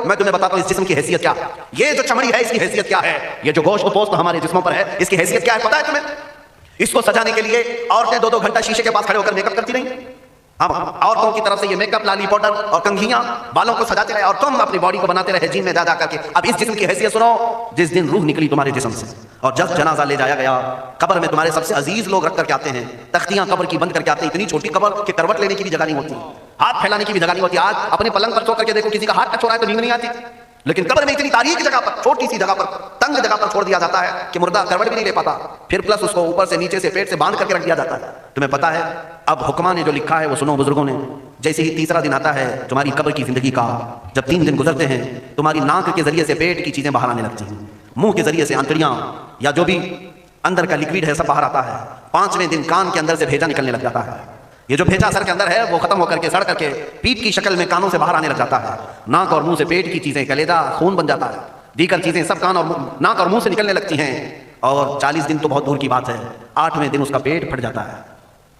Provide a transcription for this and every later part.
میں تمہیں بتاتا ہوں اس جسم کی حیثیت کیا ہے. یہ جو چمڑی ہے اس کی حیثیت کیا ہے, یہ جو گوشت و پوست ہمارے جسموں پر ہے اس کی حیثیت کیا ہے پتا ہے تمہیں؟ اس کو سجانے کے لیے عورتیں 2-2 گھنٹہ شیشے کے پاس کھڑے ہو کر میک اپ کرتی رہیں. ہم عورتوں کی طرف سے یہ میک اپ, لالی پاؤڈر اور کنگھیاں بالوں کو سجاتے رہے, اور تم اپنی باڈی کو بناتے رہے جیم میں جا کر کے. اب اس جسم کی حیثیت سنو, جس دن روح نکلی تمہارے جسم سے اور جب جنازہ لے جایا گیا, قبر میں تمہارے سب سے عزیز لوگ رکھ کر کے آتے ہیں, تختیاں قبر کی بند کر کے آتے ہیں, اتنی چھوٹی قبر کہ کروٹ لینے کی بھی جگہ نہیں ہوتی, ہاتھ پھیلانے کی بھی جگہ نہیں ہوتی. آج اپنے پلنگ پر سو کر کے دیکھو, کسی کا ہاتھ ٹچ ہو رہا ہے تو نیند نہیں آتی, لیکن قبر میں اتنی تاریک جگہ پر, چھوٹی سی جگہ پر, تنگ جگہ پر چھوڑ دیا جاتا ہے کہ مردہ کروٹ بھی نہیں لے پاتا. پھر پلس اس کو اوپر سے نیچے سے پیٹ سے باندھ کر کے رکھ دیا جاتا ہے. تمہیں پتا ہے اب حکما نے جو لکھا ہے وہ سنو بزرگوں نے, جیسے ہی تیسرا دن آتا ہے تمہاری قبر کی زندگی کا, جب 3 دن گزرتے ہیں تمہاری ناک کے ذریعے سے پیٹ کی چیزیں باہر آنے لگتی ہیں, منہ کے ذریعے سے آنتڑیاں یا جو بھی اندر کا لکوڈ ہے سب باہر آتا ہے. 5ویں دن کان کے اندر سے بھیجا نکلنے لگ جاتا ہے. یہ جو بھیجا سر کے اندر ہے وہ ختم ہو کر کے سڑ کر کے پیپ کی شکل میں کانوں سے باہر آنے لگ جاتا ہے. ناک اور منہ سے پیٹ کی چیزیں, کلیجہ, خون بن جاتا ہے, دیگر چیزیں سب کان اور ناک اور منہ سے نکلنے لگتی ہیں. اور 40 دن تو بہت دور کی بات ہے, 8ویں دن اس کا پیٹ پھٹ جاتا ہے.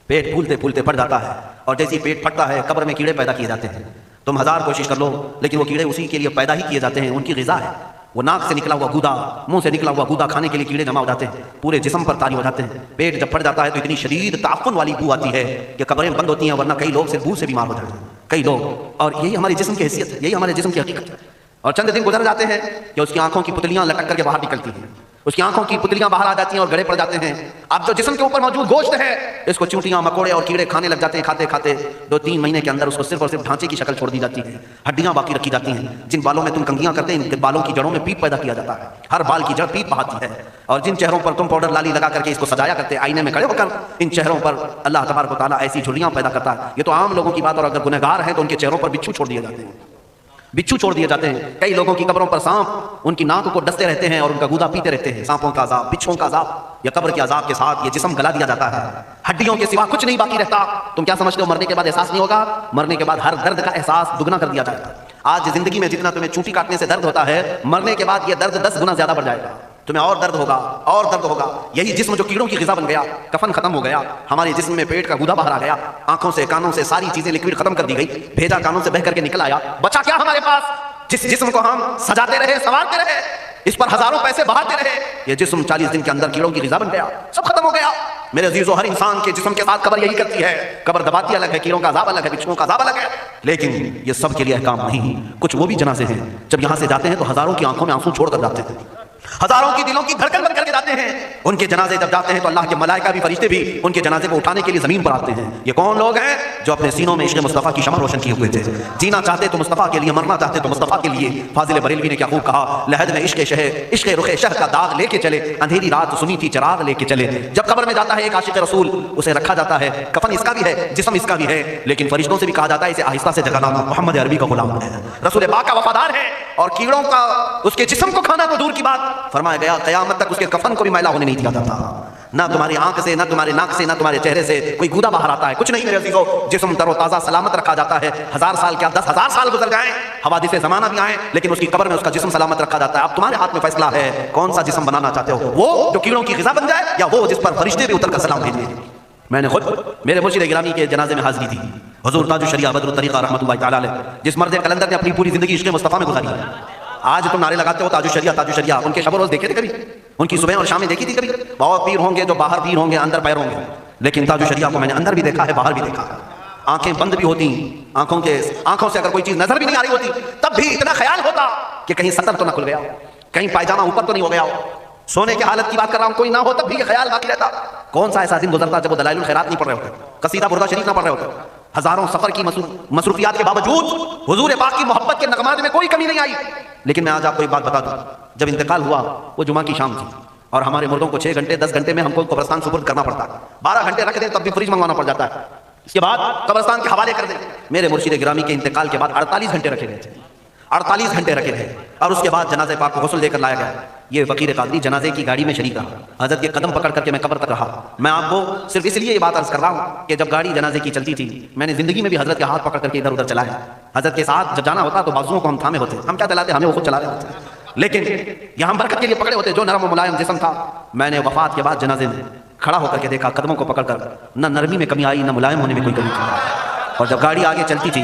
پیٹ پھولتے پھولتے پھٹ جاتا ہے, اور جیسے ہی پیٹ پھٹتا ہے قبر میں کیڑے پیدا کیے جاتے ہیں. تم 1000 کوشش کر لو لیکن وہ کیڑے اسی کے لیے پیدا ہی کیے جاتے ہیں, ان کی غذا ہے. وہ ناک سے نکلا ہوا گودا, منہ سے نکلا ہوا گودا کھانے کے لیے کیڑے جمع ہو جاتے ہیں, پورے جسم پر طاری ہو جاتے ہیں. پیٹ جب پھٹ جاتا ہے تو اتنی شدید تعفن والی بو آتی ہے کہ قبریں بند ہوتی ہیں, ورنہ کئی لوگ سے بو سے بیمار ہو جاتے ہیں, کئی لوگ. اور یہی ہمارے جسم کی حیثیت ہے, یہی ہمارے جسم کی حقیقت ہے. اور چند دن گزر جاتے ہیں کہ اس کی آنکھوں کی پتلیاں لٹک کر کے باہر نکلتی ہیں, اس کی آنکھوں کی پتلیاں باہر آ جاتی ہیں اور گڑے پڑ جاتے ہیں. اب جو جسم کے اوپر موجود گوشت ہے اس کو چونٹیاں, مکوڑے اور کیڑے کھانے لگ جاتے ہیں. کھاتے کھاتے 2-3 مہینے کے اندر اس کو صرف اور صرف ڈھانچے کی شکل چھوڑ دی جاتی ہے, ہڈیاں باقی رکھی جاتی ہیں. جن بالوں میں تم کنگھیاں کرتے ہیں ان بالوں کی جڑوں میں پیپ پیدا کیا جاتا ہے, ہر بال کی جڑ پیپ بہاتی ہے. اور جن چہروں پر تم پاؤڈر لالی لگا کر کے اس کو سجایا کرتے آئینے میں کھڑے ہو کر, ان چہروں پر اللہ تبارک و تعالیٰ ایسی جھریاں پیدا کرتا ہے. یہ تو عام لوگوں کی بات, اور اگر گنہگار ہیں تو ان کے چہروں پر بچھو چھوڑ دیے جاتے ہیں, بچھو چھوڑ دیے جاتے ہیں. کئی لوگوں کی قبروں پر سانپ ان کی ناک کو ڈستے رہتے ہیں اور ان کا گودا پیتے رہتے ہیں. سانپوں کا عذاب, بچھوؤں کا عذاب, یا قبر کے عذاب کے ساتھ یہ جسم گلا دیا جاتا ہے. ہڈیوں کے سوا کچھ نہیں باقی رہتا. تم کیا سمجھتے ہو مرنے کے بعد احساس نہیں ہوگا؟ مرنے کے بعد ہر درد کا احساس دگنا کر دیا جائے گا. آج زندگی میں جتنا تمہیں چونٹی کاٹنے سے درد ہوتا ہے, مرنے کے بعد یہ درد 10 گنا زیادہ بڑھ جائے گا. تمہیں اور درد ہوگا, اور درد ہوگا. یہی جسم جو کیڑوں کی غذا بن گیا, کفن ختم ہو گیا, ہمارے جسم میں پیٹ کا گودا باہر آ گیا, آنکھوں سے کانوں سے ساری چیزیں لکوڈ ختم کر دی گئی, بھیجا کانوں سے بہ کر کے نکل آیا. بچا کیا ہمارے پاس؟ جس جسم کو ہم سجاتے رہے, سنوارتے رہے, اس پر ہزاروں پیسے بہاتے رہے, یہ جسم 40 دن کے اندر کیڑوں کی غذا بن گیا, سب ختم ہو گیا. میرے عزیزو, ہر انسان کے جسم کے ساتھ قبر یہی کرتی ہے. قبر دباتی الگ ہے, کیڑوں کا عذاب الگ ہے, بچھوؤں کا عذاب الگ ہے, لیکن یہ سب کے لیے احکام نہیں. کچھ وہ بھی جنازے ہیں جب یہاں سے جاتے ہیں تو ہزاروں کی آنکھوں میں آنسو چھوڑ کر جاتے ہیں, ہزاروں کی دلوں کی دھڑکن بن کر کے جاتے ہیں. ان کے جنازے جب جاتے ہیں تو اللہ کے ملائکہ بھی, فرشتے بھی ان کے جنازے کو اٹھانے کے لیے زمین پر آتے ہیں. یہ کون لوگ ہیں؟ جو اپنے سینوں میں عشق مصطفیٰ کی شمع روشن کیے ہوئے تھے. جینا چاہتے تو مصطفیٰ کے لیے, مرنا چاہتے تو مصطفیٰ کے لیے. فاضل بریلوی نے کیا خوب کہا, لحد میں عشق شہ, عشق رخ شہ کا داغ لے کے چلے, اندھیری رات سنی تھی چراغ لے کے چلے. جب قبر میں جاتا ہے ایک عاشق رسول, اسے رکھا جاتا ہے, کفن اس کا بھی ہے, جسم اس کا بھی ہے, لیکن فرشتوں سے بھی کہا جاتا ہے اسے آہستہ سے جگانا, محمد عربی کا غلام ہے, رسول پاک کا وفادار ہے. اور کیڑوں کا اس کے جسم کو کھانا تو دور کی بات, فرمایا گیا قیامت تک اس کے کفن کو بھی میلا ہونے نہیں دیا جاتا. نہ تمہاری آنکھ سے, نہ تمہارے ناک سے, نہ تمہارے چہرے سے کوئی گودا باہر آتا ہے, کچھ نہیں. میرے عزیزو, جسم تر و تازہ سلامت رکھا جاتا ہے. 1000 سال کیا 10,000 سال گزر جائیں, حوادث زمانہ بھی آئیں, لیکن اس کی قبر میں اس کا جسم سلامت رکھا جاتا ہے. اب تمہارے ہاتھ میں فیصلہ ہے کون سا جسم بنانا چاہتے ہو, وہ جو کیڑوں کی غذا بن جائے, یا وہ جس پر فرشتے بھی اتر کر سلام بھیجیں. میں نے خود میرے مرشد گرامی کے جنازے میں حاضری تھی. حضور تاج الشریعہ بدر الطریقہ رحمۃ اللہ تعالی علیہ, جس مرد قلندر نے اپنی پوری زندگی عشق مصطفیٰ میں گزاری ہے. آج تم نعرے لگاتے ہو تاج الشریعہ تاج الشریعہ, ان کے شب و روز دیکھے تھے کبھی؟ ان کی صبح اور شامیں دیکھی تھی کبھی؟ بہت پیر ہوں گے جو باہر پیر ہوں گے, اندر پیر ہوں گے, لیکن تاج الشریعہ کو میں نے اندر بھی دیکھا ہے, باہر بھی دیکھا. آنکھیں بند بھی ہوتی, آنکھوں سے اگر کوئی چیز نظر بھی نہیں آ رہی ہوتی, تب بھی اتنا خیال ہوتا کہ کہیں سطر تو نہ کھل گیا, کہیں پائجامہ اوپر تو نہیں ہو گیا. سونے کی حالت کی بات کر رہا ہوں, کوئی نہ ہو تب بھی یہ خیال باقی رہتا. کون سا ایسا دن گزرتا جب وہ دلائل الخیرات نہیں پڑھ رہے ہوتے, قصیدہ بردہ شریف نہ پڑھ رہے ہوتے. ہزاروں سفر کی مصروفیات کے باوجود حضور پاک کی محبت کے نغمات میں کوئی کمی نہیں آئی. لیکن میں آج آپ کو ایک بات بتا دوں, جب انتقال ہوا وہ جمعہ کی شام تھی, اور ہمارے مردوں کو 6 گھنٹے 10 گھنٹے میں ہم کو قبرستان سپرد کرنا پڑتا ہے. 12 گھنٹے رکھ دیں تب بھی فریج منگوانا پڑ جاتا ہے, اس کے بعد قبرستان کے حوالے کر دیں. میرے مرشد گرامی کے انتقال کے بعد 48 گھنٹے رکھے گئے تھے, 48 گھنٹے رکھے گئے, اور اس کے بعد جنازے پاک کو غسل دے کر لایا گیا. یہ فقیر قادری جنازے کی گاڑی میں شریک رہا, حضرت کے قدم پکڑ کر کے میں قبر تک رہا. میں آپ کو صرف اس لیے یہ بات عرض کر رہا ہوں کہ جب گاڑی جنازے کی چلتی تھی, میں نے زندگی میں بھی حضرت کے ہاتھ پکڑ کر کے ادھر ادھر چلایا. حضرت کے ساتھ جب جانا ہوتا تو بازوؤں کو ہم تھامے ہوتے, ہم کیا چلاتے, ہمیں وہ خود چلا رہے ہوتے, لیکن یہاں برکت کے لیے پکڑے ہوتے, جو نرم و ملائم جسم تھا. میں نے وفات کے بعد جنازے میں کھڑا ہو کر کے دیکھا, قدموں کو پکڑ کر, نہ نرمی میں کمی آئی, نہ ملائم ہونے میں کوئی کمی تھی. اور جب گاڑی آگے چلتی تھی,